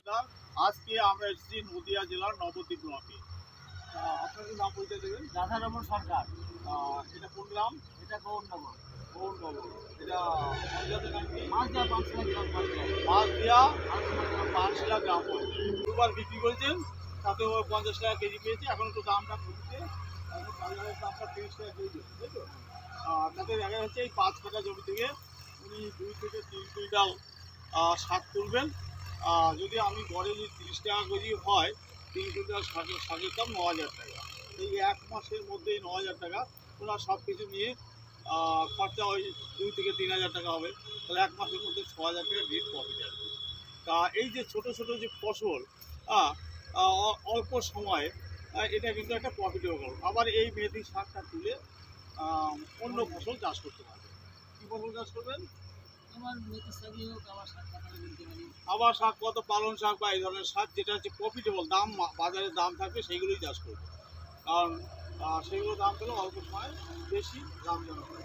নমস্কার। আজকে আমরা এসেছি নদিয়া জেলার নবদ্বীপ ব্লকে। আপনাদের নাম পরিচয় দেবেন? রাধারমণ সরকার। এটা কোন গ্রাম? এটা গৌরনগর। গৌরনগর। এটা পঞ্চায়েতের নাম কি? মাছদা পাঁচশিলা গ্রাম পঞ্চায়েত। মাছদিয়া পাঁচশিলা গ্রাম পঞ্চায়েত। দুবার বিক্রি করেছেন, তাতে 50 টাকা কেজি পেয়েছে। এখন একটু দামটা কমছে, এখন বাজারের দামটা 30 টাকা কেজি, তাই তো? তাতে দেখা যাচ্ছে এই 5 কাঠা জমি থেকে উনি 2 থেকে 3 কুইন্টাল শাক তুলবেন। যদি আমি গড়ে যদি 30 টাকা কেজি হয়, 3 কুইন্টাল শাকের দাম 9,000 টাকা। এই 1 মাসের মধ্যেই 9,000 টাকা। ওনার সব কিছু নিয়ে খরচা ওই 2 থেকে 3,000 টাকা হবে। তাহলে 1 মাসের মধ্যে 6,000 টাকা নেট প্রফিট আসবে। তা এই যে ছোটো ছোটো যে ফসল, অল্প সময়ে এটা কিন্তু একটা প্রফিটেবল। আবার এই মেথি শাকটা তুলে অন্য ফসল চাষ করতে পারবেন। কী ফসল চাষ করবেন? আমার মেথি শাকই হোক, আমার শাক পাতাটা বলতে পারি। আবার শাক, কত পালং শাক বা এই ধরনের শাক যেটা হচ্ছে প্রফিটেবল, দাম বাজারে দাম থাকবে, সেইগুলোই চাষ করবে। কারণ সেগুলো দাম পেলে অল্প সময়ে বেশি লাভজনক হবে।